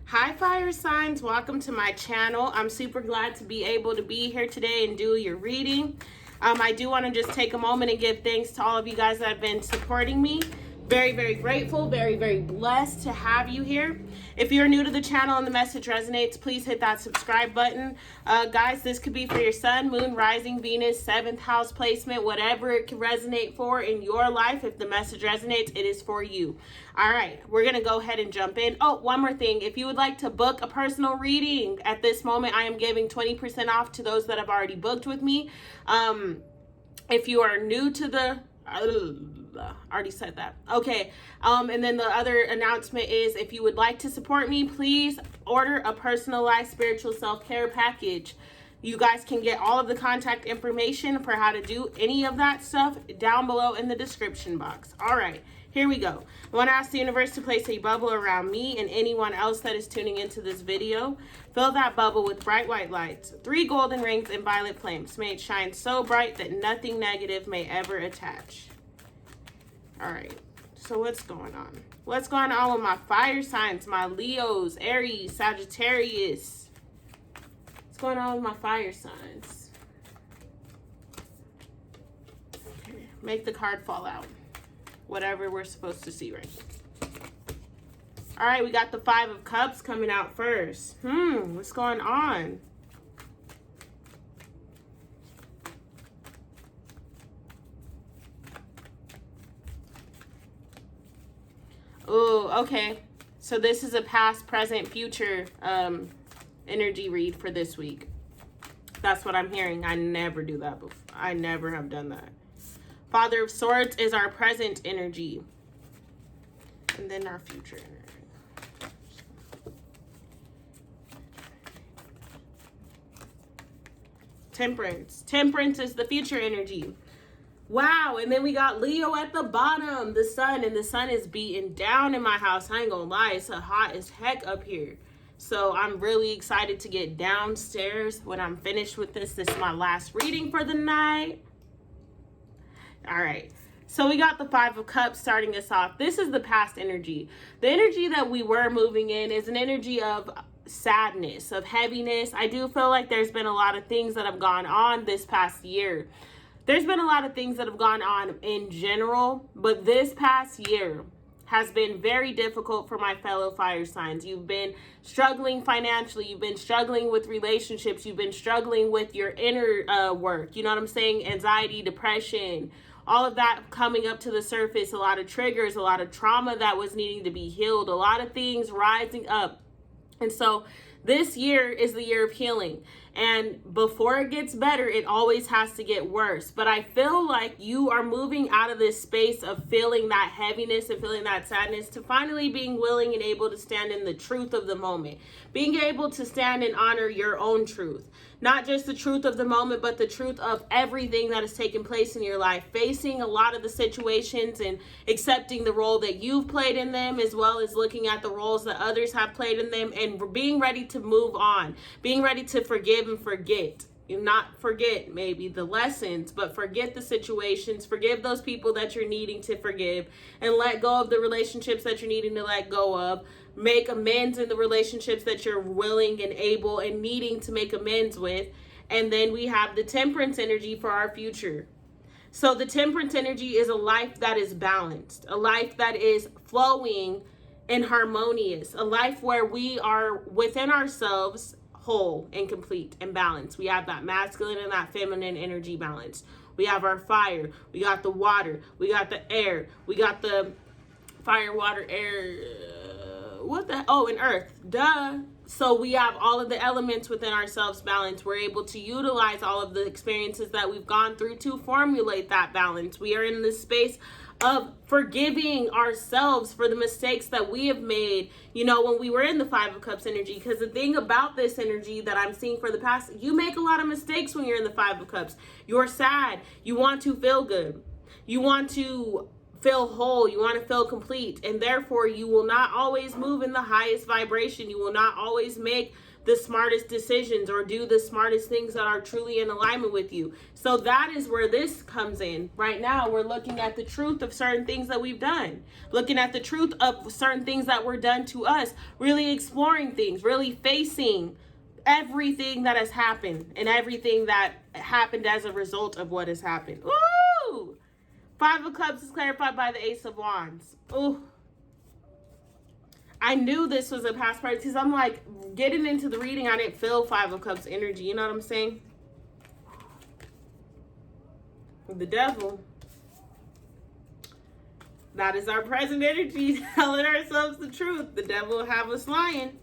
Hi, fire signs. Welcome to my channel. I'm super glad to be able to be here today and do your reading. I do want to just take a moment and give thanks to all of you guys that have been supporting me. Very, very grateful, very, very blessed to have you here. If you're new to the channel and the message resonates, please hit that subscribe button. Guys, this could be for your sun, moon, rising, Venus, 7th house placement, whatever it can resonate for in your life. If the message resonates, it is for you. All right, we're going to go ahead and jump in. Oh, one more thing. If you would like to book a personal reading at this moment, I am giving 20% off to those that have already booked with me. If you are new to the already said that. Okay. And then the other announcement is if you would like to support me, please order a personalized spiritual self-care package. You guys can get all of the contact information for how to do any of that stuff down below in the description box. All right, here we go. I want to ask the universe to place a bubble around me and anyone else that is tuning into this video. Fill that bubble with bright white lights, 3 golden rings and violet flames. May it shine so bright that nothing negative may ever attach. All right, so what's going on? What's going on with my fire signs, my Leos, Aries, Sagittarius? What's going on with my fire signs? Okay, make the card fall out. Whatever we're supposed to see right now. All right, we got the 5 of Cups coming out first. What's going on? Oh, okay. So this is a past, present, future energy read for this week. That's what I'm hearing. I never do that before. I never have done that. Father of Swords is our present energy. And then our future energy. Temperance. Temperance is the future energy. Wow, and then we got Leo at the bottom, the sun, and the sun is beating down in my house. I ain't gonna lie, it's hot as heck up here. So I'm really excited to get downstairs when I'm finished with this. This is my last reading for the night. All right, so we got the 5 of Cups starting us off. This is the past energy. The energy that we were moving in is an energy of sadness, of heaviness. I do feel like there's been a lot of things that have gone on this past year. There's been a lot of things that have gone on in general, but this past year has been very difficult for my fellow fire signs. You've been struggling financially. You've been struggling with relationships. You've been struggling with your inner work. You know what I'm saying? Anxiety, depression, all of that coming up to the surface. A lot of triggers, a lot of trauma that was needing to be healed. A lot of things rising up. And so this year is the year of healing. And before it gets better, it always has to get worse. But I feel like you are moving out of this space of feeling that heaviness and feeling that sadness to finally being willing and able to stand in the truth of the moment. Being able to stand and honor your own truth. Not just the truth of the moment, but the truth of everything that has taken place in your life. Facing a lot of the situations and accepting the role that you've played in them, as well as looking at the roles that others have played in them and being ready to move on. Being ready to forgive and forget. Not forget maybe the lessons, but forget the situations. Forgive those people that you're needing to forgive and let go of the relationships that you're needing to let go of. Make amends in the relationships that you're willing and able and needing to make amends with. And then we have the temperance energy for our future. So the temperance energy is a life that is balanced, a life that is flowing and harmonious, a life where we are within ourselves whole and complete and balanced. We have that masculine and that feminine energy balance. We have our fire, we got the water, we got the air, we got the fire, water, air, and earth, duh. So we have all of the elements within ourselves balanced. We're able to utilize all of the experiences that we've gone through to formulate that balance. We are in this space of forgiving ourselves for the mistakes that we have made, you know, when we were in the 5 of Cups energy. Because the thing about this energy that I'm seeing for the past, you make a lot of mistakes when you're in the 5 of Cups. You're sad. You want to feel good. You want to feel whole. You want to feel complete. And therefore, you will not always move in the highest vibration. You will not always make the smartest decisions or do the smartest things that are truly in alignment with you. So that is where this comes in. Right now, we're looking at the truth of certain things that we've done, looking at the truth of certain things that were done to us, really exploring things, really facing everything that has happened and everything that happened as a result of what has happened. Woo! Five of Cups is clarified by the Ace of Wands. Ooh. I knew this was a past part because I'm like, getting into the reading, I didn't feel Five of Cups energy. You know what I'm saying? The Devil. That is our present energy, telling ourselves the truth. The Devil will have us lying,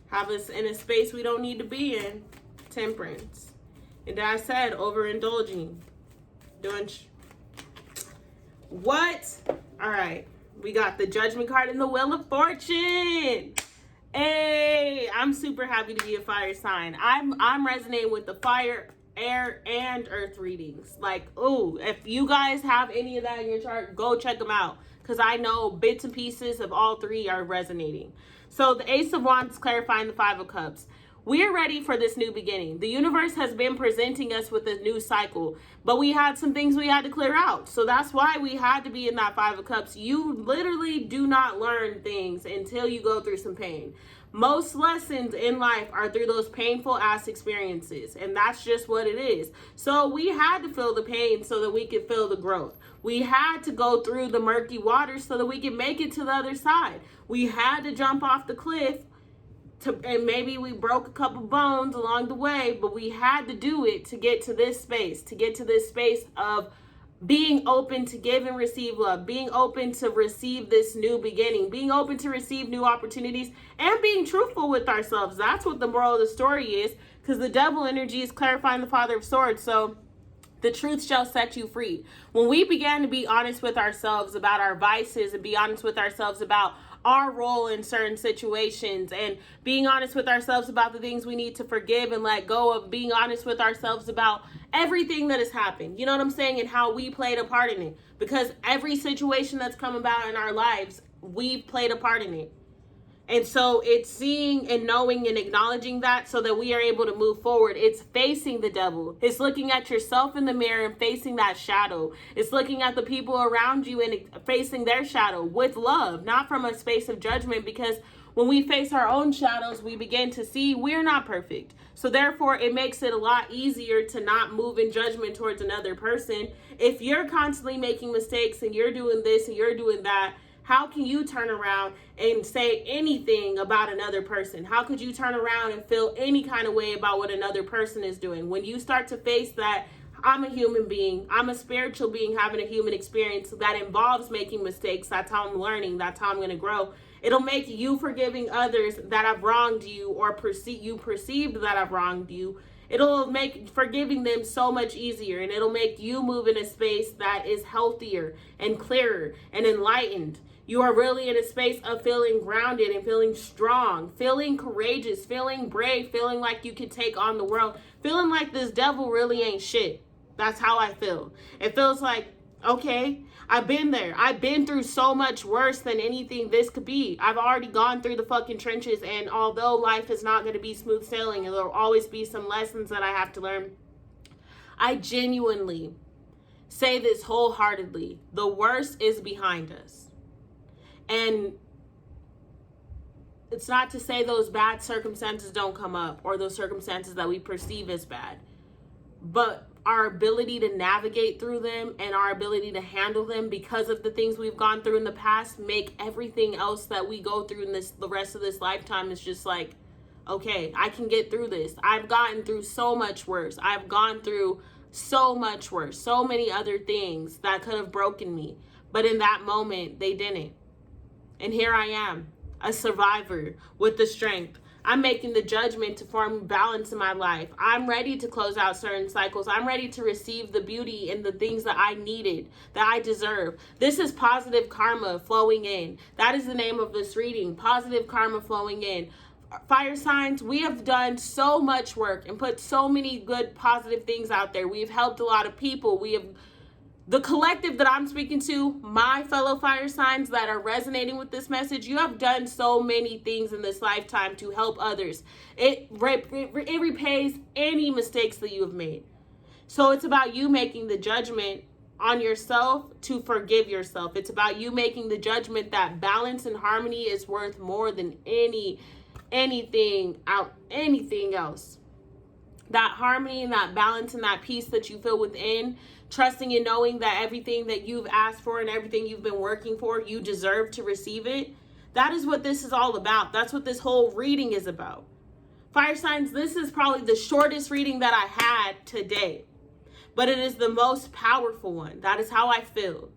have us in a space we don't need to be in. Temperance. And I said, overindulging. Doing what? All right. We got the Judgment card and the Wheel of Fortune. Hey, I'm super happy to be a fire sign. I'm resonating with the fire, air, and earth readings. Like, ooh, if you guys have any of that in your chart, go check them out. Because I know bits and pieces of all three are resonating. So the Ace of Wands clarifying the Five of Cups. We are ready for this new beginning. The universe has been presenting us with a new cycle, but we had some things we had to clear out. So that's why we had to be in that Five of Cups. You literally do not learn things until you go through some pain. Most lessons in life are through those painful ass experiences, and that's just what it is. So we had to feel the pain so that we could feel the growth. We had to go through the murky waters so that we could make it to the other side. We had to jump off the cliff. And maybe we broke a couple bones along the way, but we had to do it to get to this space, of being open to give and receive love, being open to receive this new beginning, being open to receive new opportunities, and being truthful with ourselves. That's what the moral of the story is, because the Devil energy is clarifying the Father of Swords. So the truth shall set you free. When we began to be honest with ourselves about our vices and be honest with ourselves about our role in certain situations and being honest with ourselves about the things we need to forgive and let go of, being honest with ourselves about everything that has happened, you know what I'm saying, and how we played a part in it, because every situation that's come about in our lives, we've played a part in it. And so it's seeing and knowing and acknowledging that so that we are able to move forward. It's facing the devil. It's looking at yourself in the mirror and facing that shadow. It's looking at the people around you and facing their shadow with love, not from a space of judgment, because when we face our own shadows, we begin to see we're not perfect. So therefore, it makes it a lot easier to not move in judgment towards another person. If you're constantly making mistakes and you're doing this and you're doing that, how can you turn around and say anything about another person? How could you turn around and feel any kind of way about what another person is doing? When you start to face that, I'm a human being, I'm a spiritual being having a human experience that involves making mistakes. That's how I'm learning. That's how I'm going to grow. It'll make you forgiving others that have wronged you or perceived that I've wronged you. It'll make forgiving them so much easier, and it'll make you move in a space that is healthier and clearer and enlightened. You are really in a space of feeling grounded and feeling strong, feeling courageous, feeling brave, feeling like you can take on the world, feeling like this devil really ain't shit. That's how I feel. It feels like, okay, I've been there. I've been through so much worse than anything this could be. I've already gone through the fucking trenches, and although life is not going to be smooth sailing and there'll always be some lessons that I have to learn, I genuinely say this wholeheartedly. The worst is behind us. And it's not to say those bad circumstances don't come up or those circumstances that we perceive as bad, but our ability to navigate through them and our ability to handle them because of the things we've gone through in the past make everything else that we go through in the rest of this lifetime is just like, okay, I can get through this. I've gotten through so much worse. I've gone through so much worse, so many other things that could have broken me. But in that moment, they didn't. And here I am, a survivor with the strength. I'm making the judgment to form balance in my life. I'm ready to close out certain cycles. I'm ready to receive the beauty and the things that I needed, that I deserve. This is positive karma flowing in. That is the name of this reading, positive karma flowing in. Fire signs, we have done so much work and put so many good positive things out there. We've helped a lot of people. We have The collective that I'm speaking to, my fellow fire signs that are resonating with this message, you have done so many things in this lifetime to help others. It repays any mistakes that you have made. So it's about you making the judgment on yourself to forgive yourself. It's about you making the judgment that balance and harmony is worth more than anything else. That harmony and that balance and that peace that you feel within, trusting and knowing that everything that you've asked for and everything you've been working for, you deserve to receive it. That is what this is all about. That's what this whole reading is about. Fire signs, this is probably the shortest reading that I had today, but it is the most powerful one. That is how I feel.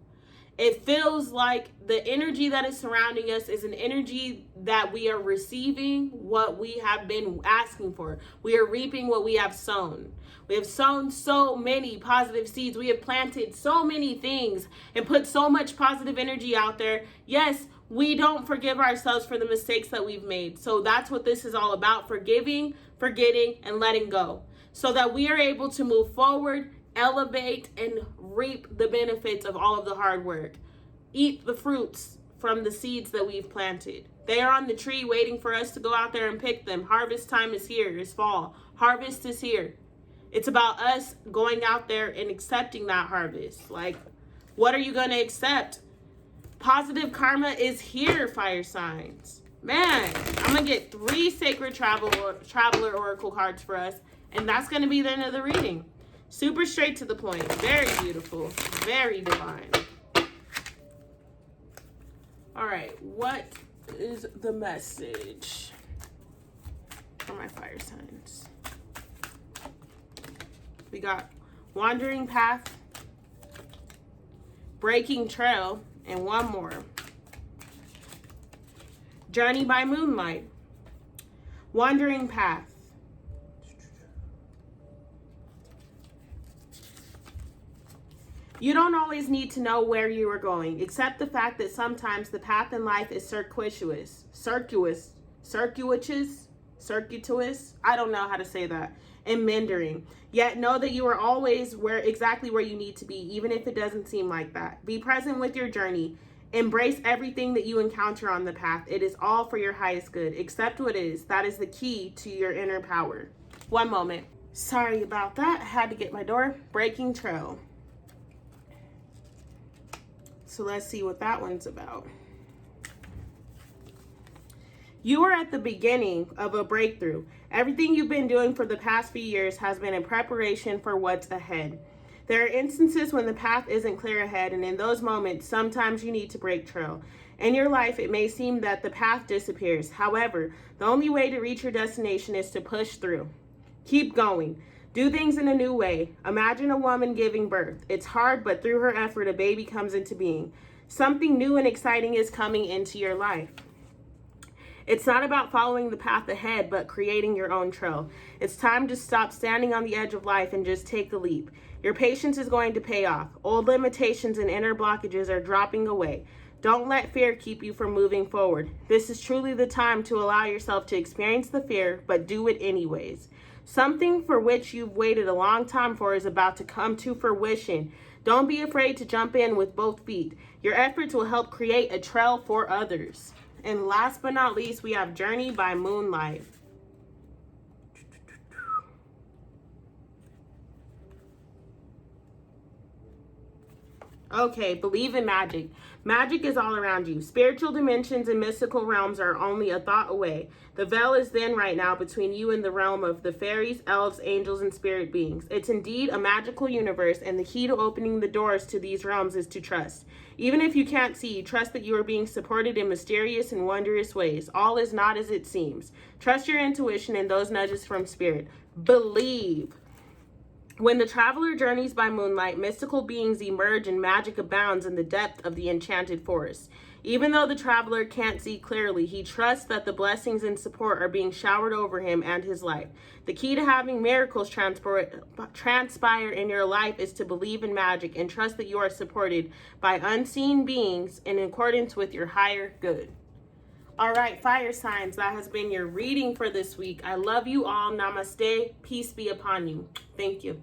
It feels like the energy that is surrounding us is an energy that we are receiving what we have been asking for. We are reaping what we have sown. We have sown so many positive seeds. We have planted so many things and put so much positive energy out there. Yes, we don't forgive ourselves for the mistakes that we've made. So that's what this is all about: forgiving, forgetting, and letting go, so that we are able to move forward, elevate, and reap the benefits of all of the hard work. Eat the fruits from the seeds that we've planted. They are on the tree waiting for us to go out there and pick them. Harvest time is here. It's fall. Harvest is here. It's about us going out there and accepting that harvest. Like, what are you going to accept? Positive karma is here, fire signs. Man, I'm going to get 3 sacred traveler oracle cards for us, and that's going to be the end of the reading. Super straight to the point. Very beautiful. Very divine. All right. What is the message for my fire signs? We got wandering path, breaking trail, and one more. Journey by moonlight. Wandering path. You don't always need to know where you are going. Accept the fact that sometimes the path in life is circuitous. I don't know how to say that. And meandering. Yet know that you are always exactly where you need to be, even if it doesn't seem like that. Be present with your journey. Embrace everything that you encounter on the path. It is all for your highest good. Accept what is. That is the key to your inner power. One moment. Sorry about that. I had to get my door. Breaking trail. So let's see what that one's about. You are at the beginning of a breakthrough. Everything you've been doing for the past few years has been in preparation for what's ahead. There are instances when the path isn't clear ahead, and in those moments, sometimes you need to break trail. In your life, it may seem that the path disappears. However, the only way to reach your destination is to push through. Keep going. Do things in a new way. Imagine a woman giving birth. It's hard, but through her effort, a baby comes into being. Something new and exciting is coming into your life. It's not about following the path ahead, but creating your own trail. It's time to stop standing on the edge of life and just take a leap. Your patience is going to pay off. Old limitations and inner blockages are dropping away. Don't let fear keep you from moving forward. This is truly the time to allow yourself to experience the fear, but do it anyways. Something for which you've waited a long time for is about to come to fruition. Don't be afraid to jump in with both feet. Your efforts will help create a trail for others. And last but not least, we have Journey by Moonlight. Okay, believe in magic. Magic is all around you. Spiritual dimensions and mystical realms are only a thought away. The veil is thin right now between you and the realm of the fairies, elves, angels, and spirit beings. It's indeed a magical universe, and the key to opening the doors to these realms is to trust. Even if you can't see, trust that you are being supported in mysterious and wondrous ways. All is not as it seems. Trust your intuition and those nudges from spirit. Believe. When the traveler journeys by moonlight, mystical beings emerge and magic abounds in the depth of the enchanted forest. Even though the traveler can't see clearly, he trusts that the blessings and support are being showered over him and his life. The key to having miracles transpire in your life is to believe in magic and trust that you are supported by unseen beings in accordance with your higher good. All right, fire signs, that has been your reading for this week. I love you all. Namaste. Peace be upon you. Thank you.